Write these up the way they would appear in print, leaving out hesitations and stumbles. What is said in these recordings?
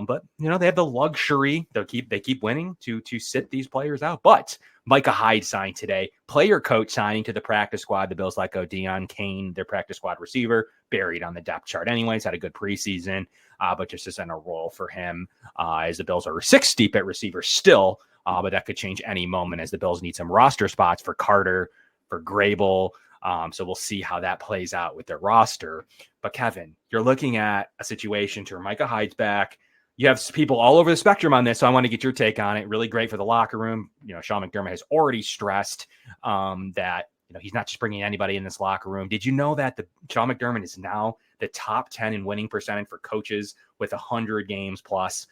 But they have the luxury. They keep winning to sit these players out. But Micah Hyde signed today. Player coach signing to the practice squad. The Bills let go Deion Kane, their practice squad receiver, buried on the depth chart anyways, had a good preseason, but just isn't a role for him as the Bills are 6 deep at receiver still, but that could change any moment as the Bills need some roster spots for Carter, for Grable. So we'll see how that plays out with their roster. But Kevin, you're looking at a situation to where Micah Hyde's back. You have people all over the spectrum on this, so I want to get your take on it. Really great for the locker room. Sean McDermott has already stressed that he's not just bringing anybody in this locker room. Did you know that Sean McDermott is now the top 10 in winning percentage for coaches with 100 games plus?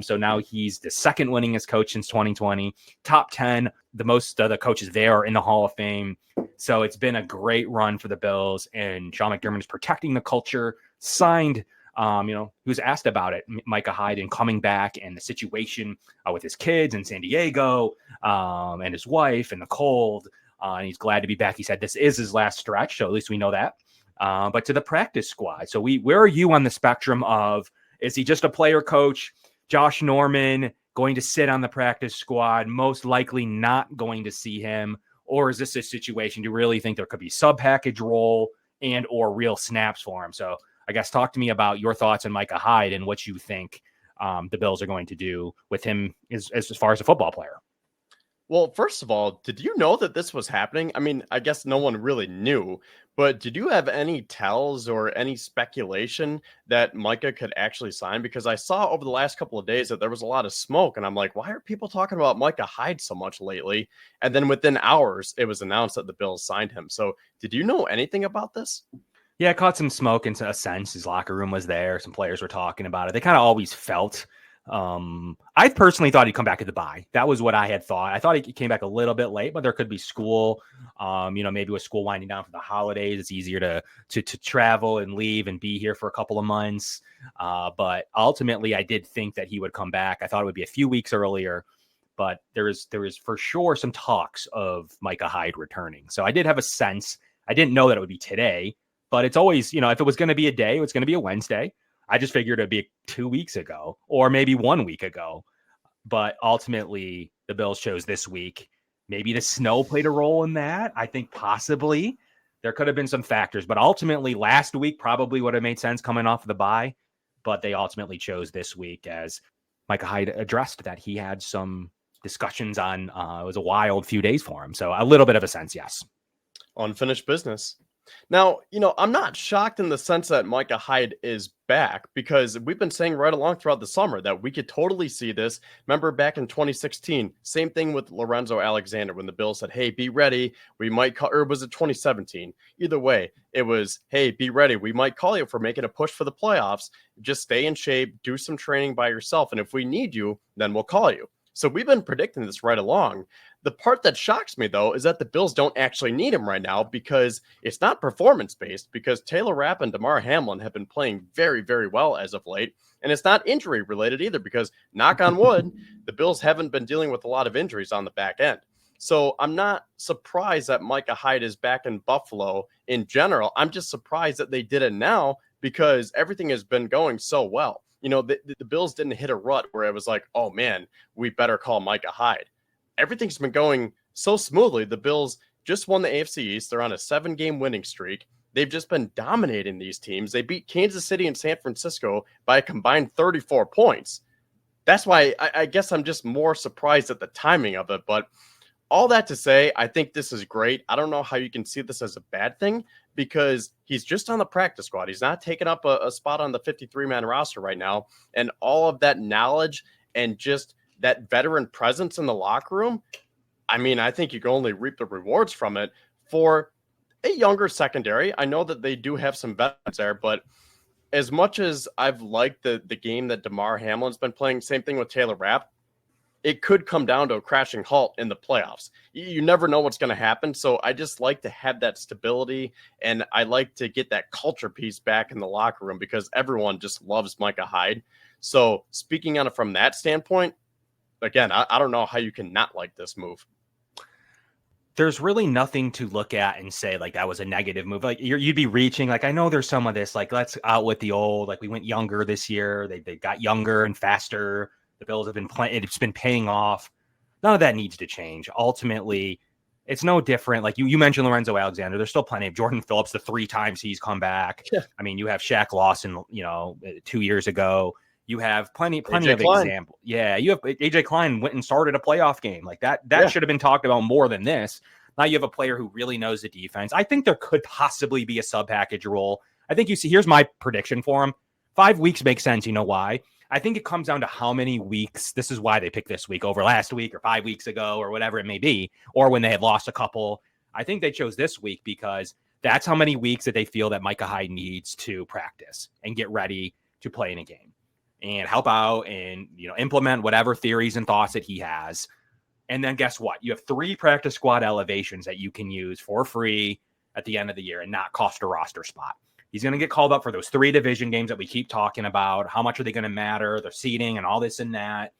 So now he's the second winningest coach since 2020. Top 10, the most of the coaches there are in the Hall of Fame. So it's been a great run for the Bills, and Sean McDermott is protecting the culture. Signed. He was asked about it, Micah Hyde, and coming back and the situation with his kids in San Diego and his wife and the cold. And he's glad to be back. He said this is his last stretch, so at least we know that. But to the practice squad. So where are you on the spectrum of, is he just a player coach? Josh Norman going to sit on the practice squad, most likely not going to see him? Or is this a situation, do you really think there could be sub-package role and or real snaps for him? So I guess talk to me about your thoughts on Micah Hyde and what you think the Bills are going to do with him as far as a football player. Well, first of all, did you know that this was happening? I mean, I guess no one really knew, but did you have any tells or any speculation that Micah could actually sign? Because I saw over the last couple of days that there was a lot of smoke, and I'm like, why are people talking about Micah Hyde so much lately? And then within hours, it was announced that the Bills signed him. So did you know anything about this? Yeah, I caught some smoke in a sense. His locker room was there. Some players were talking about it. They kind of always felt. I personally thought he'd come back at the bye. That was what I had thought. I thought he came back a little bit late, but there could be school. Maybe with school winding down for the holidays, it's easier to travel and leave and be here for a couple of months. But ultimately, I did think that he would come back. I thought it would be a few weeks earlier, but there is for sure some talks of Micah Hyde returning. So I did have a sense. I didn't know that it would be today. But it's always, if it was going to be a day, it's going to be a Wednesday. I just figured it'd be 2 weeks ago or maybe 1 week ago. But ultimately, the Bills chose this week. Maybe the snow played a role in that. I think possibly there could have been some factors. But ultimately, last week probably would have made sense coming off of the bye. But they ultimately chose this week as Micah Hyde addressed that he had some discussions on. It was a wild few days for him. So a little bit of a sense, yes. Unfinished business. Now, I'm not shocked in the sense that Micah Hyde is back, because we've been saying right along throughout the summer that we could totally see this. Remember back in 2016, same thing with Lorenzo Alexander when the Bills said, hey, be ready. We might call, or was it 2017? Either way, it was, hey, be ready. We might call you for making a push for the playoffs. Just stay in shape, do some training by yourself. And if we need you, then we'll call you. So we've been predicting this right along. The part that shocks me, though, is that the Bills don't actually need him right now, because it's not performance-based, because Taylor Rapp and Damar Hamlin have been playing very, very well as of late. And it's not injury-related either, because, knock on wood, the Bills haven't been dealing with a lot of injuries on the back end. So I'm not surprised that Micah Hyde is back in Buffalo in general. I'm just surprised that they did it now, because everything has been going so well. The Bills didn't hit a rut where it was like, oh, man, we better call Micah Hyde. Everything's been going so smoothly. The Bills just won the AFC East. They're on a 7-game winning streak. They've just been dominating these teams. They beat Kansas City and San Francisco by a combined 34 points. That's why I guess I'm just more surprised at the timing of it. But all that to say, I think this is great. I don't know how you can see this as a bad thing, because he's just on the practice squad. He's not taking up a spot on the 53-man roster right now. And all of that knowledge and just that veteran presence in the locker room, I mean, I think you can only reap the rewards from it for a younger secondary. I know that they do have some veterans there, but as much as I've liked the game that Damar Hamlin's been playing, same thing with Taylor Rapp, it could come down to a crashing halt in the playoffs. You never know what's going to happen. So I just like to have that stability, and I like to get that culture piece back in the locker room, because everyone just loves Micah Hyde. So speaking on it from that standpoint, again, I don't know how you can not like this move. there's really nothing to look at and say like that was a negative move. Like you'd be reaching. Like I know there's some of this like let's out with the old. Like we went younger this year. They got younger and faster. The Bills have been playing. It's been paying off. None of that needs to change. Ultimately, it's no different. Like you mentioned Lorenzo Alexander. There's still plenty of Jordan Phillips. The 3 times he's come back. Yeah. I mean, you have Shaq Lawson. 2 years ago. You have plenty of examples. Yeah, you have AJ Klein went and started a playoff game like that. That should have been talked about more than this. Now you have a player who really knows the defense. I think there could possibly be a sub package role. I think here's my prediction for him. 5 weeks makes sense. You know why? I think it comes down to how many weeks. This is why they picked this week over last week or 5 weeks ago or whatever it may be, or when they had lost a couple. I think they chose this week because that's how many weeks that they feel that Micah Hyde needs to practice and get ready to play in a game and help out and, implement whatever theories and thoughts that he has. And then guess what? You have 3 practice squad elevations that you can use for free at the end of the year and not cost a roster spot. He's going to get called up for those 3 division games that we keep talking about. How much are they going to matter? The seeding and all this and that.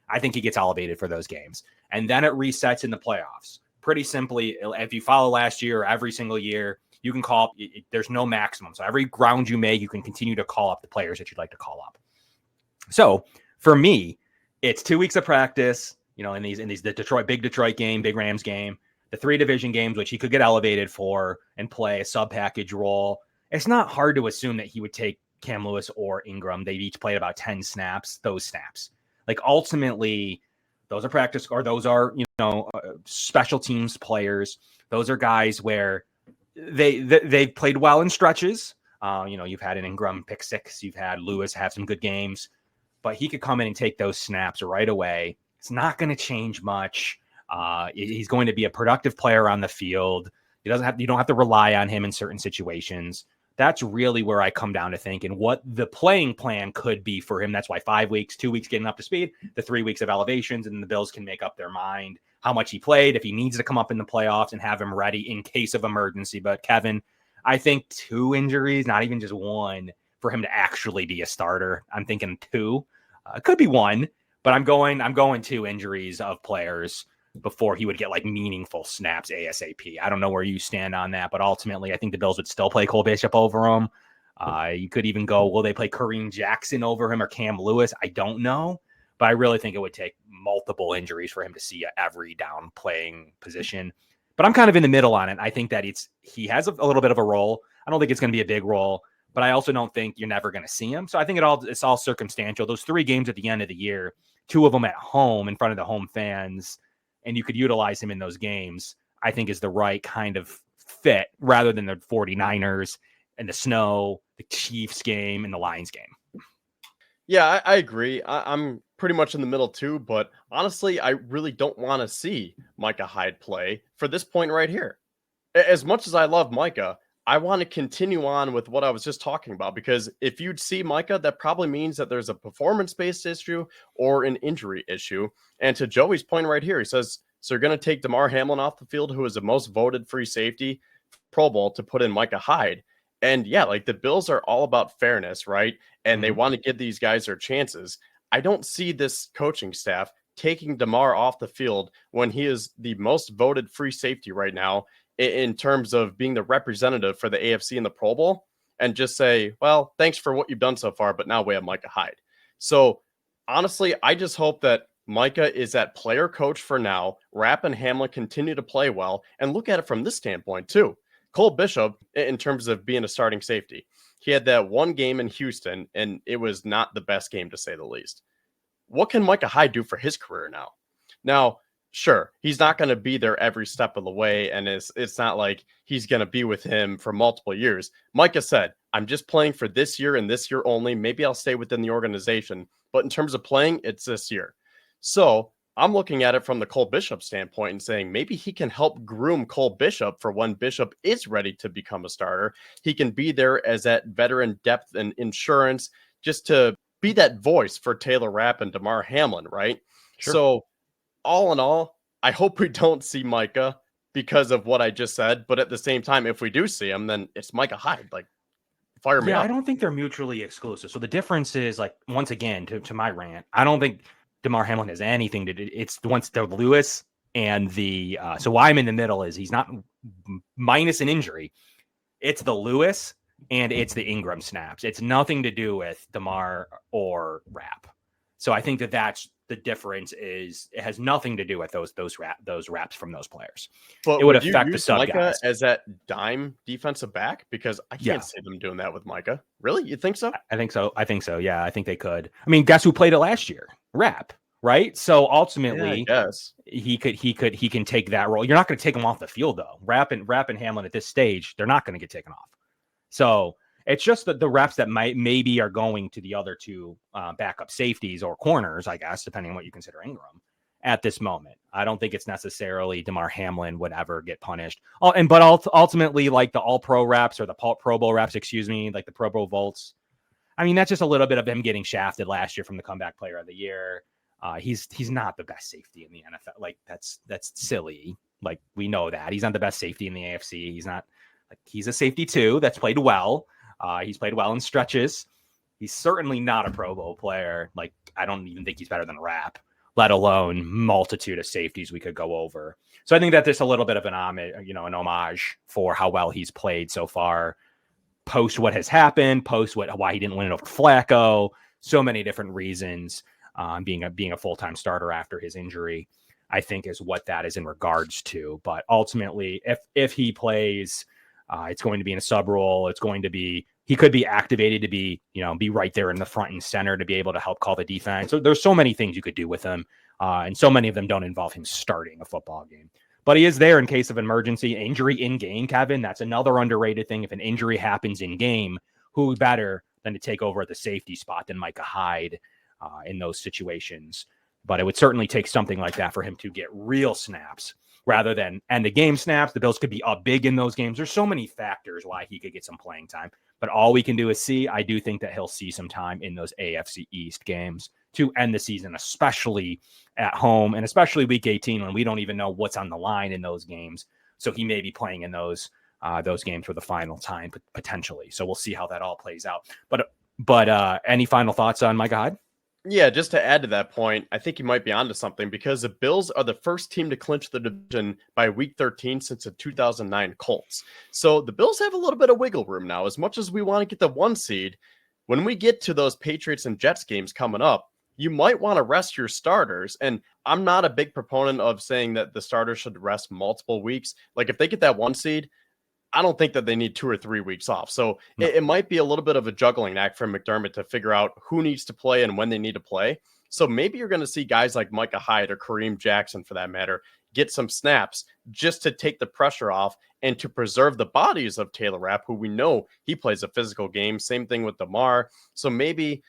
I think he gets elevated for those games. And then it resets in the playoffs. Pretty simply, if you follow last year or every single year, you can call up. There's no maximum. So every round you make, you can continue to call up the players that you'd like to call up. So for me, it's 2 weeks of practice, in these the big Detroit game, big Rams game, the 3 division games, which he could get elevated for and play a sub package role. It's not hard to assume that he would take Cam Lewis or Ingram. They've each played about 10 snaps, those snaps. Like ultimately, those are practice or those are, special teams players. Those are guys where they've played well in stretches. You've had an Ingram pick 6. You've had Lewis have some good games. But he could come in and take those snaps right away. It's not going to change much. He's going to be a productive player on the field. You don't have to rely on him in certain situations. That's really where I come down to thinking what the playing plan could be for him. That's why 5 weeks, 2 weeks getting up to speed, the 3 weeks of elevations, and the Bills can make up their mind how much he played, if he needs to come up in the playoffs and have him ready in case of emergency. But Kevin, I think 2 injuries, not even just 1, for him to actually be a starter. I'm thinking 2. It could be 1, but I'm going 2 injuries of players before he would get like meaningful snaps ASAP. I don't know where you stand on that, but ultimately I think the Bills would still play Cole Bishop over him. You could even go, will they play Kareem Jackson over him or Cam Lewis? I don't know, but I really think it would take multiple injuries for him to see every down playing position. But I'm kind of in the middle on it. I think that he has a little bit of a role. I don't think it's going to be a big role, but I also don't think you're never going to see him. So I think it's all circumstantial. Those 3 games at the end of the year, 2 of them at home in front of the home fans, and you could utilize him in those games, I think is the right kind of fit rather than the 49ers and the snow, the Chiefs game, and the Lions game. Yeah, I agree. I'm pretty much in the middle too, but honestly, I really don't want to see Micah Hyde play for this point right here. As much as I love Micah, I want to continue on with what I was just talking about, because if you'd see Micah, that probably means that there's a performance-based issue or an injury issue. And to Joey's point right here, he says, so you're going to take Damar Hamlin off the field, who is the most voted free safety Pro Bowl, to put in Micah Hyde. And yeah, like the Bills are all about fairness, right? And they want to give these guys their chances. I don't see this coaching staff taking Damar off the field when he is the most voted free safety right now in terms of being the representative for the AFC in the Pro Bowl, and just say, well, thanks for what you've done so far, but now we have Micah Hyde. So honestly, I just hope that Micah is that player coach for now. Rapp and Hamlin continue to play well, and look at it from this standpoint too. Cole Bishop, in terms of being a starting safety, he had that 1 game in Houston, and it was not the best game to say the least. What can Micah Hyde do for his career now? Now, sure, he's not going to be there every step of the way, and it's not like he's going to be with him for multiple years. Micah said, I'm just playing for this year and this year only. Maybe I'll stay within the organization, but in terms of playing, it's this year. So I'm looking at it from the Cole Bishop standpoint and saying maybe he can help groom Cole Bishop for when Bishop is ready to become a starter. He can be there as that veteran depth and insurance, just to be that voice for Taylor Rapp and Damar Hamlin, right? Sure. So all in all, I hope we don't see Micah because of what I just said. But at the same time, if we do see him, then it's Micah Hyde. Like, fire me up. I don't think they're mutually exclusive. So the difference is, like, once again, to my rant, I don't think Damar Hamlin has anything to do. It's once the Lewis And so why I'm in the middle is he's not minus an injury. It's the Lewis and it's the Ingram snaps. It's nothing to do with DeMar or Rapp. So I think that's the difference. Is it has nothing to do with those reps from those players. But it would you affect the use sub Micah guys as that dime defensive back? Because I can't see them doing that with Micah. Really? You think so? I think so. Yeah, I think they could. I mean, guess who played it last year? Rapp, right? So ultimately, he can take that role. You're not going to take him off the field though. Rapp and Hamlin at this stage, they're not going to get taken off. So it's just the reps that maybe are going to the other two backup safeties or corners, I guess, depending on what you consider Ingram at this moment. I don't think it's necessarily DeMar Hamlin would ever get punished. But ultimately, like the All-Pro reps or the Pro Bowl reps, like the Pro Bowl vaults. I mean, that's just a little bit of him getting shafted last year from the comeback player of the year. He's not the best safety in the NFL. Like that's silly. Like we know that he's not the best safety in the AFC. He's not. Like he's a safety too. That's played well. He's played well in stretches. He's certainly not a Pro Bowl player. Like I don't even think he's better than Rapp, let alone multitude of safeties we could go over. So I think that there's a little bit of an homage for how well he's played so far. Post what has happened, why he didn't win it over Flacco. So many different reasons. Being a full-time starter after his injury, I think is what that is in regards to. But ultimately, if he plays, it's going to be in a sub role. It's going to be, he could be activated to be right there in the front and center to be able to help call the defense. So there's so many things you could do with him. And so many of them don't involve him starting a football game, but he is there in case of emergency injury in game. Kevin, that's another underrated thing. If an injury happens in game, who better than to take over at the safety spot than Micah Hyde in those situations? But it would certainly take something like that for him to get real snaps rather than end the game snaps. The Bills could be up big in those games. There's so many factors why he could get some playing time, but all we can do is see. I do think that he'll see some time in those AFC East games to end the season, especially at home and especially week 18 when we don't even know what's on the line in those games. So he may be playing in those games for the final time potentially. So we'll see how that all plays out. But any final thoughts on Micah Hyde? Yeah, just to add to that point, I think you might be onto something because the Bills are the first team to clinch the division by week 13 since the 2009 Colts. So the Bills have a little bit of wiggle room now. As much as we want to get the 1 seed, when we get to those Patriots and Jets games coming up, you might want to rest your starters. And I'm not a big proponent of saying that the starters should rest multiple weeks. Like if they get that 1 seed, I don't think that they need 2 or 3 weeks off. So it might be a little bit of a juggling act for McDermott to figure out who needs to play and when they need to play. So maybe you're going to see guys like Micah Hyde or Kareem Jackson, for that matter, get some snaps just to take the pressure off and to preserve the bodies of Taylor Rapp, who we know he plays a physical game. Same thing with DeMar. So maybe,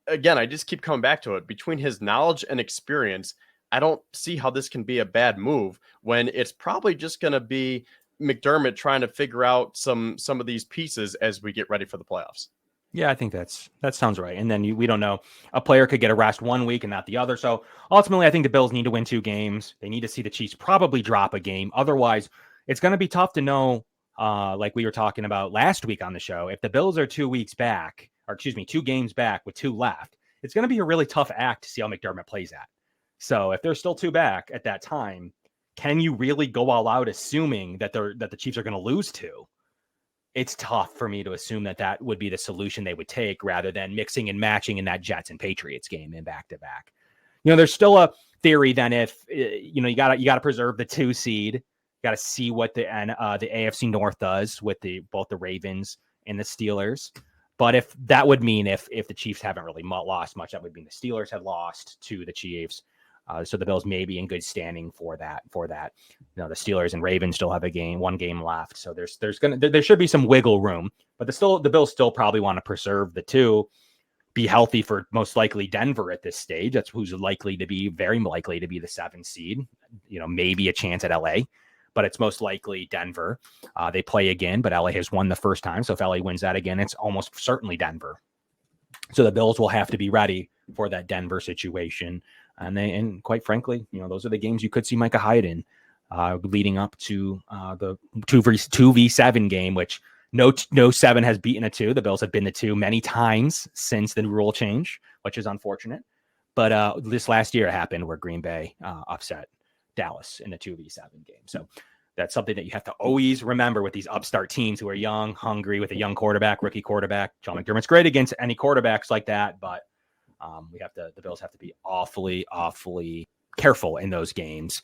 again, I just keep coming back to it. Between his knowledge and experience, I don't see how this can be a bad move when it's probably just going to be McDermott trying to figure out some of these pieces as we get ready for the playoffs. Yeah, I think that sounds right. And then we don't know. A player could get a rest 1 week and not the other. So ultimately, I think the Bills need to win 2 games. They need to see the Chiefs probably drop a game. Otherwise, it's going to be tough to know, like we were talking about last week on the show, if the Bills are 2 games back with 2 left, it's going to be a really tough act to see how McDermott plays at. So if they're still 2 back at that time, can you really go all out assuming that the Chiefs are going to lose 2? It's tough for me to assume that would be the solution they would take rather than mixing and matching in that Jets and Patriots game in back-to-back. There's still a theory then if, you got to preserve the 2 seed, you got to see what the AFC North does with both the Ravens and the Steelers. But if that would mean if the Chiefs haven't really lost much, that would mean the Steelers have lost to the Chiefs. So the Bills may be in good standing for that. The Steelers and Ravens still have 1 game left. So there should be some wiggle room, but the Bills still probably want to preserve the 2, be healthy for most likely Denver at this stage. That's who's very likely to be the 7th seed, maybe a chance at LA, but it's most likely Denver. They play again, but LA has won the first time. So if LA wins that again, it's almost certainly Denver. So the Bills will have to be ready for that Denver situation. And quite frankly, those are the games you could see Micah Hyde in leading up to the 2v7 game, which no 7 has beaten a 2. The Bills have been the 2 many times since the rule change, which is unfortunate. But this last year it happened where Green Bay upset Dallas in a 2v7 game. So that's something that you have to always remember with these upstart teams who are young, hungry, with a young quarterback, rookie quarterback. Sean McDermott's great against any quarterbacks like that, but the Bills have to be awfully careful in those games.